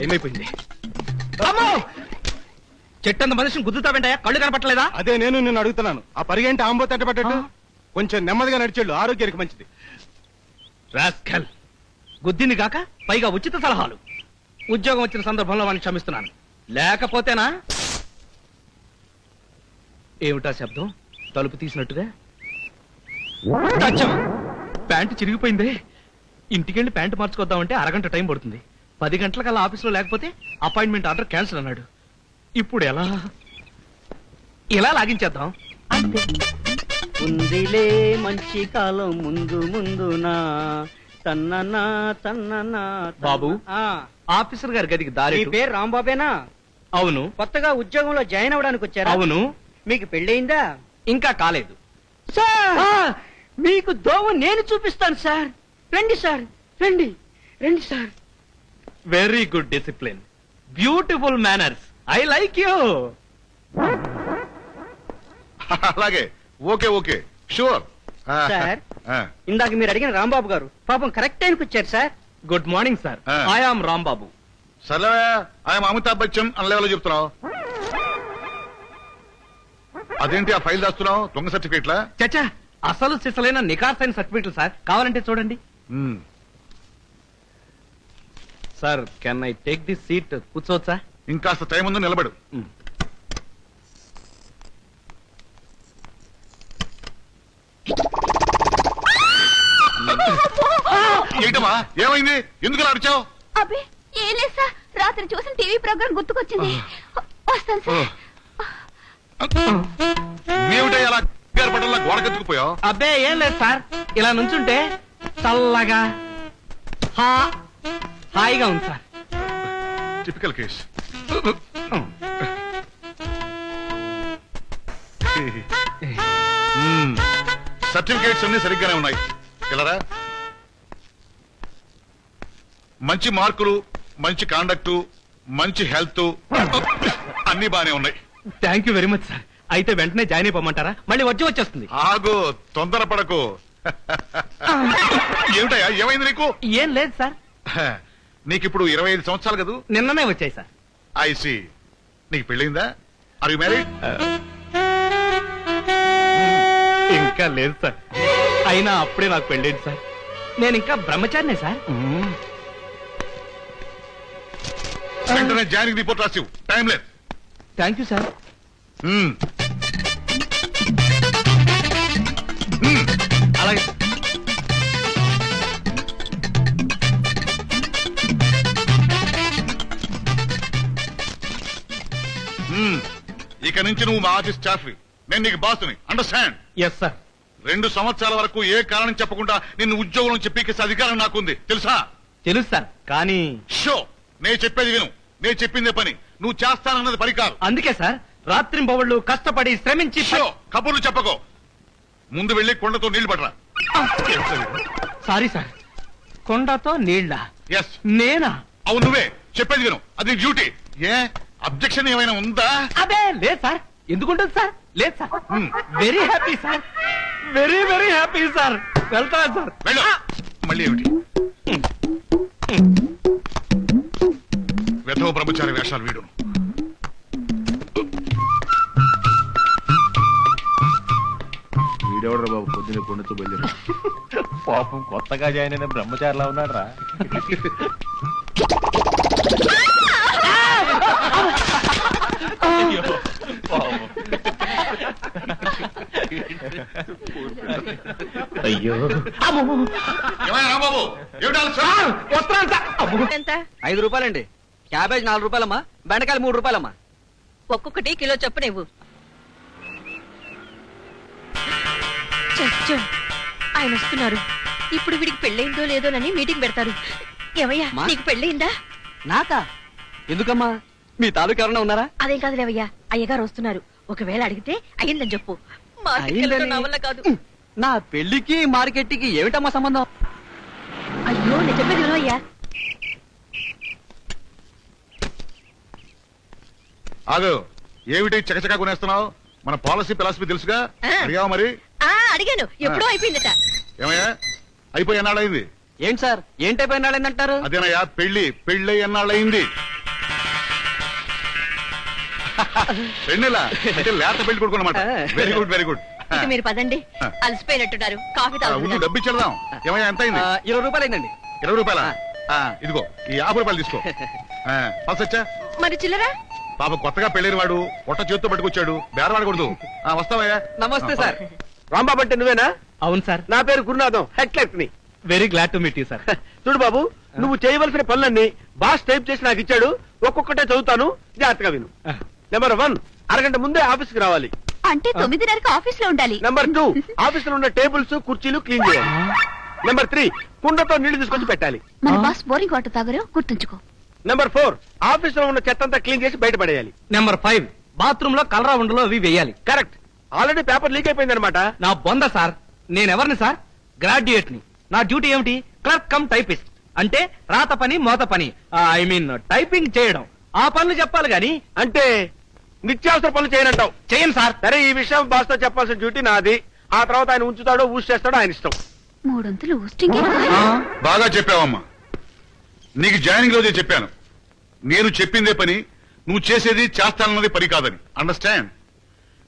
Time అయిపోయింది. చెట్టంత మనిషిని గుద్దుతావేంటయా? కళ్ళు కనపట్టలేదా? అదే నేను నిన్ను అడుగుతున్నాను. ఆ పరిగెంటి ఆంబో తట్టబట్టట్టు కొంచెం నెమ్మదిగా నడిచేళ్ళు, ఆరోగ్యానికి మంచిది. రాస్కల్, గుద్దింది కాక పైగా ఉచిత సలహాలు. ఉద్యోగం వచ్చిన సందర్భంలో వాడిని క్షమిస్తున్నాను, లేకపోతేనా? ఏమిటా శబ్దం? తలుపు తీసినట్టుగా. అచ్చం! ప్యాంటు చిరిగిపోయిందే. ఇంటికెళ్ళి ప్యాంటు మార్చుకొద్దామంటే అరగంట టైం పడుతుంది. 10 గంటలకల్లా ఆఫీసులో లేకపోతే అపాయింట్మెంట్ ఆర్డర్ క్యాన్సిల్ అన్నాడు. ఇప్పుడు ఎలా? ఇలా లాగించేద్దాం. ఉందిలే మంచి కాలం ముందు ముందునా తన్ననా తన్ననా. బాబు, ఆ, ఆఫీసర్ గారి గదికి దారి మీ ఎటు? పేరు రాంబాబేనా? అవును. కొత్తగా ఉద్యోగంలో జాయిన్ అవ్వడానికి వచ్చారా? అవును. మీకు పెళ్ళయిందా? ఇంకా కాలేదు. సార్, మీకు దోవ నేను చూపిస్తాను సార్. రండి సార్, రండి రండి sir. Very good discipline, beautiful manners. I like you. అలాగే, ఓకే ఓకే, షూర్. సార్, ఇందాక మీరు అడిగిన రాంబాబు గారు పాపం కరెక్ట్ టైంకి వచ్చారు సార్. Good morning sir. I am Rambabu. సర్లే, ఆయన అమితాబ్ బచ్చన్ అన్న లెవెల్లో చెప్తున్నావు. అదేంటి ఆ ఫైల్ దాస్తున్నావు? దొంగ సర్టిఫికేట్లా? చచ్చా, అసలు సిసలైన నికార్సైన సర్టిఫికెట్లు సార్. కావాలంటే చూడండి. Sir, can I take this seat? కూర్చోవచ్చా? ఇంకాస్త టైం ఉంది, నిలబడు. ఏంటమ్మా, ఏమైంది? ఎందుకు ఇలా అరిచావు? అబ్బే ఏం లేదు సార్, రాత్రి చూసిన టీవీ ప్రోగ్రామ్ గుర్తుకొచ్చింది. వస్తాను సార్. ఏమిటో అలా పట్టల్లా గోడకెత్తుకుపోయావు? అబ్బే ఏం లేదు సార్, ఇలా నుంచుంటే చల్లగా హాయిగా ఉంది సార్. Typical case. సర్టిఫికేట్స్ అన్ని సరిగ్గానే ఉన్నాయి. ఇలా మంచి మార్కులు, మంచి కాండక్ట్, మంచి హెల్త్ అన్ని బానే ఉన్నాయి. Thank you very much sir. అయితే వెంటనే జాయిన్ అయిపోమంటారా? మళ్ళీ వచ్చేస్తుంది. ఆగు, తొందరపడకు. ఏమిటయ్యా, ఏమైంది నీకు? ఏం లేదు సార్. నీకిప్పుడు 25 సంవత్సరాలు కదూ? నిన్ననే వచ్చాయి సార్. ఐసి, నీకు పెళ్ళైందా? Are you married? ఇంకా లేదు సార్. అయినా అప్పుడే నాకు పెళ్ళేది సార్. నేను ఇంకా బ్రహ్మచారినే సార్. వెంటనే జాయినింగ్ రిపోర్ట్ రాసివు, టైం లేదు. Thank you sir. అలాగే. ఇక నుంచి నువ్వు మా ఆఫీస్ స్టాఫ్, నేను నీకు బాసుని. అండర్స్టాండ్? Yes sir. 2 సంవత్సరాల వరకు ఏ కారణం చెప్పకుండా నిన్ను ఉద్యోగం నుంచి పీకేసే అధికారం నాకుంది, తెలుసా? తెలుసు సార్, కానీ షో, నేను చెప్పేది విను. నేను చెప్పిందే పని, నువ్వు చేస్తానన్నది పని కాదు. అందుకే సార్ రాత్రింబవళ్ళు కష్టపడి శ్రమించి షో, కబుర్లు చెప్పకో. ముందు వెళ్ళి కొండతో నీళ్లు పడరా. Sorry sir. కొండతో నీళ్ళ? ఎస్, నేనా? అవును, నువ్వే. చెప్పేది విను, అది డ్యూటీ. ఏ అబ్జెక్షన్ ఏమైనా ఉందా? అదే లేదు సార్. ఎందుకుంటుంది సార్? లేదు sir. Very happy sir, very very happy sir. వెళ్తాను సార్. వెళ్ళు. మళ్ళీ ఏమిటి వెధవ బ్రహ్మచారి వేషాలు వీడు? వీడెవడ్రా బాబు పొద్దున్న కొండతో బయలుదేరా? పాపం కొత్తగా జాయిన్ అయిన బ్రహ్మచారిలా ఉన్నాడు రా. అయ్యో, ఏమైనా రాంబాబు, ఏమిటి ఆలస్యం? వస్తున్నాను సార్. ఎంత? 5 రూపాయలండి. క్యాబేజ్ 4 రూపాయలమ్మా. బెండకాయలు 3 రూపాయలమ్మా. ఒక్కొక్కటి కిలో చొప్పున ఇవ్వు. చచ్చో, ఆయన వస్తున్నారు. ఇప్పుడు వీడికి పెళ్ళయిందో లేదోనని మీటింగ్ పెడతారు. ఏమయ్యా, మా? నీకు పెళ్ళయిందా? నాకా? ఎందుకమ్మా? మీ తాలూకు ఎవరన్నా ఉన్నారా? అదేం కాదు లేవయ్యా, అయ్యగారు వస్తున్నారు. ఒకవేళ అడిగితే అయ్యిందని చెప్పు. మార్కెట్కి వెళ్ళడం నా వల్ల కాదు. నా పెళ్లికి మార్కెట్కి ఏమిటమ్మా సంబంధం? అయ్యో, నేను చెప్పేది వినవయ్యా. ఆగు, ఏమిటి చకచకా కొనేస్తున్నావు? మన పాలసీ ఫిలాసఫీ తెలుసుగా? అడిగావా మరి? అడిగాను, ఎప్పుడో అయిపోయిందట. ఏమయ్యా, అయిపోయి ఎన్నాళ్ళయింది? ఏంటి సార్, ఏంటైపోయినాళ్ళంటారు? అదేనయ్యా, పెళ్లి ఎన్నాళ్ళయింది? రెండేలా అంటే లేత పెళ్లి కొడుకు అన్నమాట. Very good very good. ఇక మీరు పదండి, అలసిపోయినట్టున్నారు. కాఫీ ముందు తాగుతున్నారు. డబ్బు ఇచ్చేద్దాం. ఏమయ్యా ఎంత అయింది? 20 రూపాయలు అయిందండి. 20 రూపాయల. ఇదిగో ఈ 50 రూపాయలు తీసుకో. పల్సొచ్చా? మరి చిల్లరా? పాప కొత్తగా పెళ్ళైన వాడు పొట్ట చేతితో పట్టుకొచ్చాడు, బేరవాడకూడదు. వస్తావయ్యా? నమస్తే సార్. రాంబాబు అంటే నువ్వేనా? అవును సార్. నా పేరు గురునాథం, హెడ్ క్లర్క్ ని. Very glad to meet you sir. చూడు బాబు, నువ్వు చేయవలసిన పనులన్నీ బాస్ టైప్ చేసి నాకు ఇచ్చాడు. ఒక్కొక్కటే చదువుతాను, జాగ్రత్తగా విను. నెంబర్ 1, అరగంట ముందే ఆఫీస్ కి రావాలి. అంటే 9:30కి ఆఫీస్ లో ఉండాలి. నెంబర్ 2, ఆఫీస్ లో ఉన్న టేబుల్స్ కుర్చీలు క్లీన్ చేయాలి. నెంబర్ 3, కుండతో నీళ్లు తీసుకొచ్చి పెట్టాలి. మన బాస్ బోరింగ్ వాటర్ తాగరు, గుర్తుంచుకో. నెంబర్ 4, ఆఫీస్ లో ఉన్న చెత్త అంతా క్లీన్ చేసి బయట పడేయాలి. నెంబర్ 5, బాత్రూమ్ లో కలరా ఉండలో అవి వేయాలి. కరెక్ట్. ఆల్రెడీ పేపర్ లీక్ అయిపోయింది అనమాట. నా బొంద సార్. నేనెవరిని సార్? గ్రాడ్యుయేట్ ని. నా డ్యూటీ ఏమిటి? Clerk cum typist. అంటే రాత పని మోత పని, ఐ మీన్ టైపింగ్ చేయడం. ఆ పనులు చెప్పాలి గాని అంటే నిత్యావసర పనులు చేయనంటావు. చేయను సార్. సరే, ఈ విషయం బాస్ తో చెప్పాల్సిన డ్యూటీ నాది. ఆ తర్వాత ఆయన ఉంచుతాడో ఊసి చేస్తాడో ఆయన ఇష్టం. 300 ఊస్టింగ్. బాగా చెప్పావమ్మా. నీకు జాయినింగ్ రోజే చెప్పాను, నేను చెప్పిందే పని, నువ్వు చేసేది చేస్తానన్నది పని కాదని. అండర్స్టాండ్?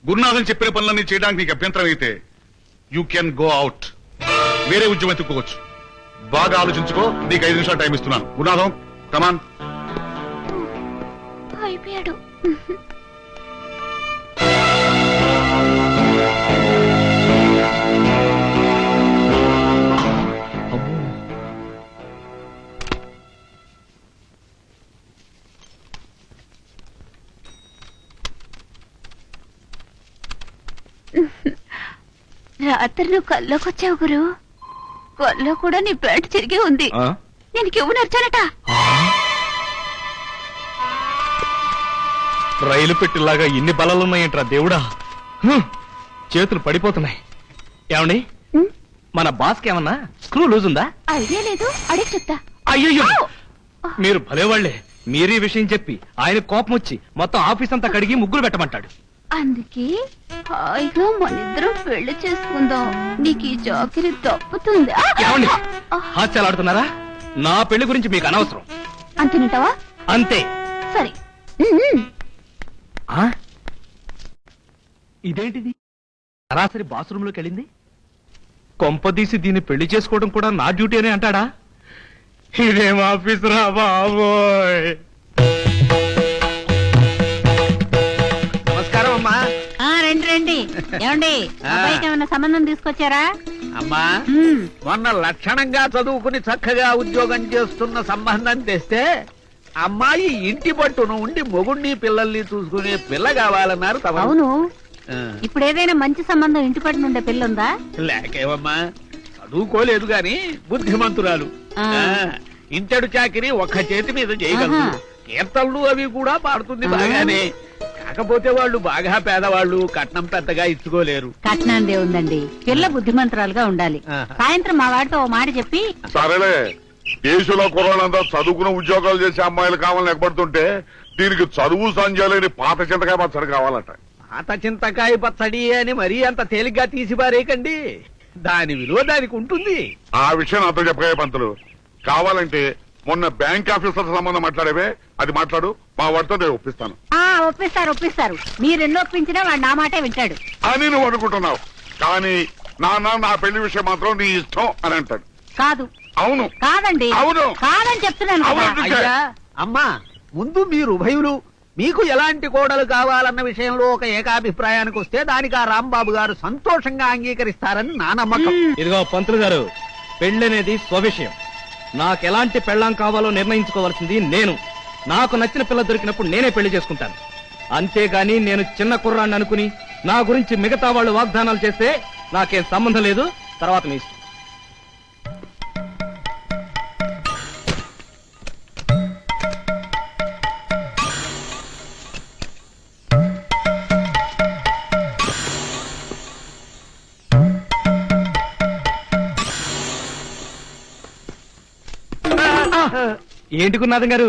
గురునాథన్ చెప్పిన పనులన్నీ చేయడానికి నీకు అభ్యంతరం అయితే యూ కెన్ గో అవుట్. వేరే ఉద్యోగం ఎత్తుకోవచ్చు. బాగా ఆలోచించుకో. నీకు 5 నిమిషాలు టైం ఇస్తున్నాను. గురునాథం, కమాన్. అయిపోయాడు. రాత్రి నువ్వు కల్లోకొచ్చావు గురు. కల్లో కూడా నీ ప్యాంట్ చిరిగి ఉంది. నేను కివ్వు నచ్చానట. రైలు పెట్టిలాగా ఇన్ని బలాలున్నాయంట్రా దేవుడా. చేతులు పడిపోతున్నాయి. ఏమండి, మన బాస్ కి ఏమన్నా స్క్రూ లూజ్ ఉందా? ఐడియా లేదు, అడిగి చెప్తా. అయ్యో, మీరు భలేవాళ్లే. మీరీ విషయం చెప్పి ఆయన కోపం వచ్చి మొత్తం ఆఫీస్ అంతా కడిగి ముగ్గులు పెట్టమంటాడు. అందుకే హాయిగా మనిద్దరం పెళ్లి చేసుకుందాం. నీకు ఈ జాకిరి తప్పుతుంది. ఏమండి, హాస్యాలాడుతున్నారా? నా పెళ్లి గురించి మీకు అనవసరం. అంతేనంటావా? అంతే. సరే. ఇదేంటిది? సరాసరి బాత్రూమ్ లోకి వెళ్ళింది. కొంపదీసి దీన్ని పెళ్లి చేసుకోవడం కూడా నా డ్యూటీ అని అంటాడా? ఇదేం ఆఫీస్ రా బాబోయ్. నమస్కారం అమ్మా. రండి రండి. ఏమండి, అబ్బాయికి ఏమైనా సంబంధం తీసుకొచ్చారా? అమ్మా, మొన్న లక్షణంగా చదువుకుని చక్కగా ఉద్యోగం చేస్తున్న సంబంధం తెస్తే అమ్మాయి ఇంటి పట్టును ఉండి మొగుణ్ణి పిల్లల్ని చూసుకునే పిల్ల కావాలన్నారు. అవును. ఇప్పుడు ఏదైనా మంచి సంబంధం ఇంటి పట్టు నుండే పిల్లుందా? లేకేవమ్మా, చదువుకోలేదు గాని బుద్ధిమంతురాలు. ఇంటడు చాకిరి ఒక్క చేతి మీద చేయగలదు. కీర్తనలు అవి కూడా పాడుతుంది బాగానే. కాకపోతే వాళ్ళు బాగా పేదవాళ్ళు, కట్నం పెద్దగా ఇచ్చుకోలేరు. కట్నందే ఉందండి, పిల్ల బుద్ధిమంతురాలుగా ఉండాలి. సాయంత్రం మా వాడితో ఓ మాట చెప్పి. సరేలే, దేశంలో కుర్రాళ్ళంతా చదువుకున్న ఉద్యోగాలు చేసే అమ్మాయిలు కావాలని ఎగబడుతుంటే దీనికి చదువు సంజయలేని పాత చింతకాయ పచ్చడి కావాలట. పాత చింతకాయ పచ్చడి అని మరీ అంత తేలిగ్గా తీసి పారేయకండి. దాని విలువ దానికి ఉంటుంది. ఆ విషయం నాతో చెప్పగా పంతులు. కావాలంటే మొన్న బ్యాంక్ ఆఫీసర్ సంబంధం మాట్లాడేవే, అది మాట్లాడు. మా వాడితో నేను ఒప్పిస్తాను. ఒప్పిస్తారు. మీరెన్నో ఒప్పించినా వాడు నా మాటే వింటాడు అని నువ్వు అనుకుంటున్నావు. కానీ నాన్న నా పెళ్లి విషయం మాత్రం నీ ఇష్టం అని అంటాడు. కాదు. అవును. కాదండి. అవును. కాదని చెప్తున్నాను కదా. అవును. అయ్యా, అమ్మా, ముందు మీరు ఉభయులు మీకు ఎలాంటి కోడలు కావాలన్న విషయంలో ఒక ఏకాభిప్రాయానికి వస్తే దానికి ఆ రాంబాబు గారు సంతోషంగా అంగీకరిస్తారని నా నమ్మకం. ఇదిగో పంతులు గారు, పెళ్ళనేది స్వవిషయం. నాకెలాంటి పెళ్ళాం కావాలో నిర్ణయించుకోవాల్సింది నేను. నాకు నచ్చిన పిల్ల దొరికినప్పుడు నేనే పెళ్లి చేసుకుంటాను. అంతేగాని నేను చిన్న కుర్రాన్ని అనుకుని నా గురించి మిగతా వాళ్ళు వాగ్దానాలు చేస్తే నాకేం సంబంధం లేదు. తర్వాత మీ ఇష్టం. ఏంటి గురునాథం గారు,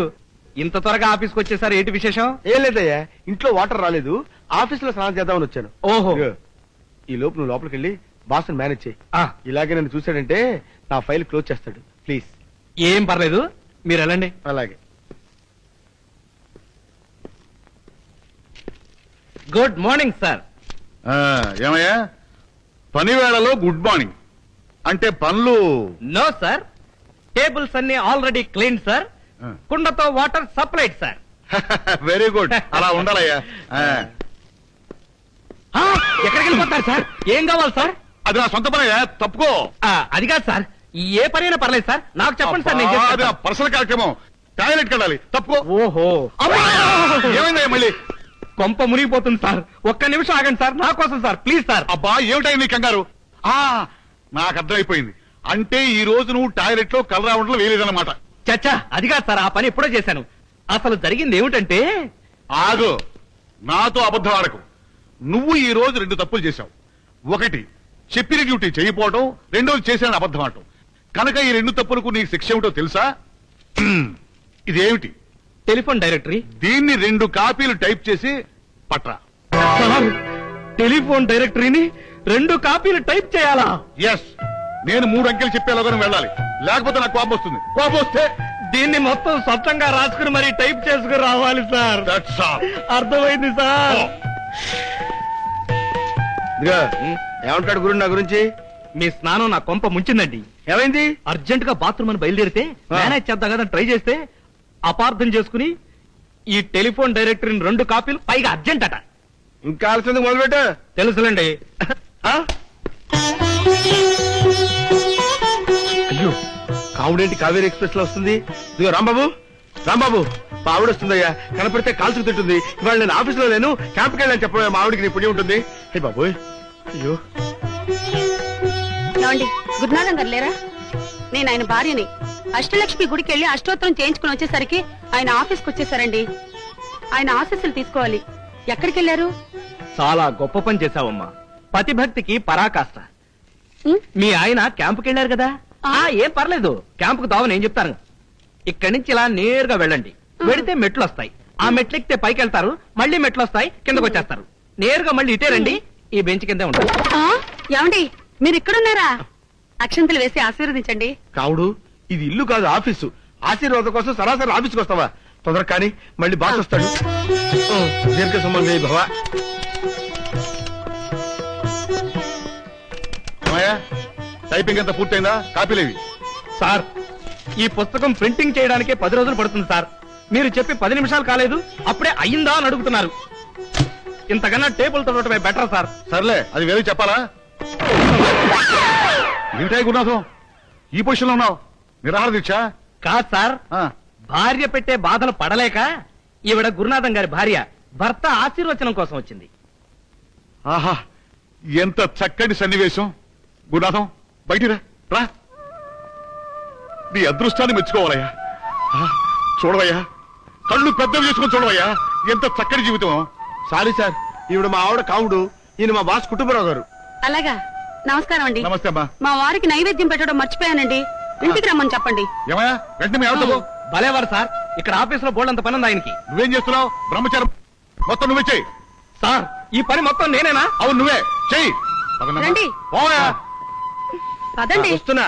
ఇంత త్వరగా ఆఫీస్కి వచ్చేసారు? ఏంటి విశేషం? ఏం లేదయ్యా, ఇంట్లో వాటర్ రాలేదు, ఆఫీస్ లో స్నానం చేద్దామని వచ్చాను. ఓహో. ఇదిగో, ఈ లోపు నువ్వు లోపలికి వెళ్ళి బాస్ మేనేజ్ చేయి. ఆ, ఇలాగే నన్ను చూశాడంటే నా ఫైల్ క్లోజ్ చేస్తాడు. ప్లీజ్. ఏం పర్లేదు, మీరు వెళ్ళండి. అలాగే. Good morning sir. ఏమయ్యా పని వేళలో గుడ్ మార్నింగ్ అంటే పనులు నో సార్, టేబుల్స్ అన్ని ఆల్రెడీ క్లీన్ సార్. కుండతో water supplied sir. Very good, అలా ఉండాలయ్యా. ఎక్కడికి వెళ్ళిపోతారు సార్? ఏం కావాలి సార్? అది నా సొంత పనయ్యా, తప్పుకో. అది కాదు సార్, ఏ పనైనా పర్లేదు సార్, నాకు చెప్పండి సార్, నేను అది చేస్తాను. నా పర్సనల్ కార్యక్రమం. టాయిలెట్ కెళ్ళాలి, తప్పుకో. ఓహో, ఏమైందయ్యా మళ్ళీ? కొంప మునిగిపోతుంది సార్. ఒక్క నిమిషం ఆగండి సార్, నా కోసం సార్, ప్లీజ్ సార్. అబ్బా ఏమిటాయి నీ కంగారు? నాకు అర్థమైపోయింది. అంటే ఈ రోజు నువ్వు టాయిలెట్ లో కలరా ఉండలు వేయలేదన్నమాట. చచ్చా, అది కాదు సార్, ఆ పని ఎప్పుడో చేశాను. అసలు జరిగింది ఏమిటంటే, ఆగు, నాతో అబద్ధం ఆడకు. నువ్వు ఈ రోజు 2 తప్పులు చేశావు. ఒకటి, చెప్పిన డ్యూటీ చేయకపోవటం, రెండోది చేసిన అబద్ధం ఆడటం. కనుక ఈ 2 తప్పులకు నీకు శిక్ష ఏమిటో తెలుసా? ఇదేమిటి? Telephone directory. దీన్ని 2 కాపీలు టైప్ చేసి పట్రా. సార్, టెలిఫోన్ డైరెక్టరీని 2 కాపీలు టైప్ చేయాలా? ఎస్, నేను 3 అంకెలు చెప్పేలాగా నువ్వు వెళ్ళాలి, లేకపోతే నాకు కోపం వస్తుంది. కోపం వస్తే దీన్ని మొత్తం స్వచ్ఛంగా రాసుకుని మరి టైప్ చేసుకుని రావాలి సార్. that's all. అర్థమైంది సార్. ఇదిగో ఏమంటాడు గురు నా గురించి? మీ స్నానం నా కొంప ముంచిందండి. ఏమైంది? అర్జెంట్ గా బాత్రూమ్ అని బయలుదేరితే మేనేజ్ చేద్దాం కదా ట్రై చేస్తే అపార్థం చేసుకుని ఈ టెలిఫోన్ డైరెక్టరీని 2 కాపీలు, పైగా అర్జెంట్ అట. ఇంకా ఆలస్యం మొదలుపెట్టు. తెలుసులేండి. అయ్యో, కావుడేంటి కావేరీ ఎక్స్ప్రెస్ లో వస్తుంది? ఇదిగో రాంబాబు, రాంబాబు, మా ఆవిడ వస్తుందయ్యా. కనపడితే కాల్చుకు తింటుంది. ఇవాళ నేను ఆఫీస్ లో లేను, క్యాంప్కి వెళ్ళని చెప్పడం మా ఆవిడకి నీ పుణ్యం ఉంటుంది. అయ్యి బాబు, అయ్యో. ఏమండి, గురునాథం గారు లేరా? నేను ఆయన భార్యని. అష్టలక్ష్మి గుడికి వెళ్ళి అష్టోత్తరం చేయించుకుని వచ్చేసరికి ఆయన ఆఫీస్కి వచ్చేసారండి. ఆయన ఆశీస్సులు తీసుకోవాలి. ఎక్కడికి వెళ్ళారు? చాలా గొప్ప పని చేశావమ్మా. పతిభక్తికి పరాకాష్ట. ఉం? మీ ఆయన క్యాంపుకి వెళ్ళారు కదా? ఏం పర్లేదు, క్యాంపుకు దావ నేను చెప్తాను. ఇక్కడి నుంచి ఇలా నేరుగా వెళ్ళండి. వెడితే మెట్లు వస్తాయి. ఆ మెట్లు ఎక్కితే పైకి వెళ్తారు, మళ్ళీ మెట్లు వస్తాయి, కిందకు వచ్చేస్తారు. నేరుగా మళ్ళీ ఇటే రండి, ఈ బెంచ్ కిందే ఉంటారు. ఏమండి, మీరు ఇక్కడున్నారా? అక్షంతలు వేసి ఆశీర్వదించండి. కావుడు, ఇది ఇల్లు కాదు ఆఫీసు. ఆశీర్వాదం కోసం సరాసరి ఆఫీస్కి వస్తావా? తొందర కానీ, మళ్ళీ బాస్ వస్తాడు. దీర్ఘ సంబంధి భవ. టైపింగ్ అంతా పూర్తయిందా? కాపీలేవి? సార్, ఈ పుస్తకం ప్రింటింగ్ చేయడానికే 10 రోజులు పడుతుంది సార్. మీరు చెప్పి 10 నిమిషాలు కాలేదు, అప్పుడే అయ్యిందా అని అడుగుతున్నారు. ఇంతకన్నా టేబుల్ తోడటమే బెటర్ సార్. సర్లే, అది వేరే చెప్పాలా? ఏంటాయి గురునాథం, ఈ పొజిషన్ లో ఉన్నావు? నిరాహార దీక్ష? కాదు సార్, భార్య పెట్టే బాధలు పడలేక ఈవిడ గురునాథం గారి భార్య భర్త ఆశీర్వచనం కోసం వచ్చింది. ఆహా, ఎంత చక్కటి సన్నివేశం. గురునాథం, బయటికి రా. నీ అదృష్టాన్ని మెచ్చుకోవాలయ్యా. చూడవయ్యా, కళ్ళు పెద్దవి చేసుకొని చూడవయ్యా, ఎంత చక్కటి జీవితం. సారీ సార్, ఈవిడ మా ఆవిడ కావుడు, ఈయన మా బాస్ కుటుంబరావు గారు. అలాగా, నమస్కారం అండి. నమస్తే అమ్మా. మా వారికి నైవేద్యం పెట్టడం మర్చిపోయానండి. ఇంటికి రమ్మని చెప్పండి. ఏమయ్యా, వెంటనే మీ ఆవిడతో పో. భలేవారు సార్, ఇక్కడ ఆఫీస్ లో బోల్డ్ అంత పని ఉంది ఆయనకి. నువ్వేం చేస్తున్నావు? బ్రహ్మచారం మొత్తం నువ్వే చెయ్యి. సార్, ఈ పని మొత్తం నేనేనా? అవును, నువ్వే చెయ్యి. రండి. పోయా. పదండి. వస్తున్నా.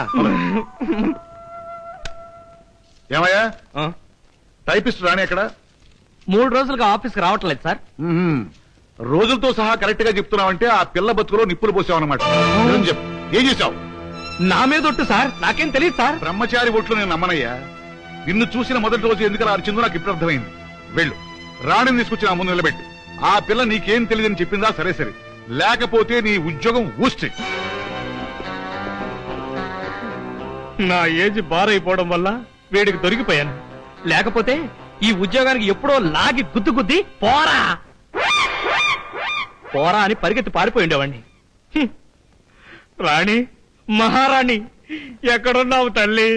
ఏమయ్యా, టైపిస్ట్ రాని ఎక్కడ? 3 రోజులుగా ఆఫీస్కి రావట్లేదు సార్. రోజులతో సహా కరెక్ట్ గా చెప్తున్నావంటే ఆ పిల్ల బతుకులో నిప్పులు పోసావన్నమాట. చెప్పు, ఏం చేశావు? నా మీద ఒట్టు సార్, నాకేం తెలియదు సార్. బ్రహ్మచారి ఒట్లు నేను నమ్మనయ్యా. నిన్ను చూసిన మొదటి రోజు ఎందుకు అరిచిందో నాకు ఇప్పుడు అర్థమైంది. వెళ్ళు, రాణిని తీసుకొచ్చి నా ముందు నిలబెట్టు. ఆ పిల్ల నీకేం తెలియదని చెప్పిందా? సరే సరే, లేకపోతే నీ ఉద్యోగం ఊస్తే. నా ఏజ్ బారైపోవడం వల్ల వీడికి దొరికిపోయాను. లేకపోతే ఈ ఉద్యోగానికి ఎప్పుడో లాగి గుద్ది పోరా పోరా అని పరిగెత్తి పారిపోయి ఉండేవాణ్ణి. రాణి, మహారాణి, ఎక్కడున్నావు తల్లి?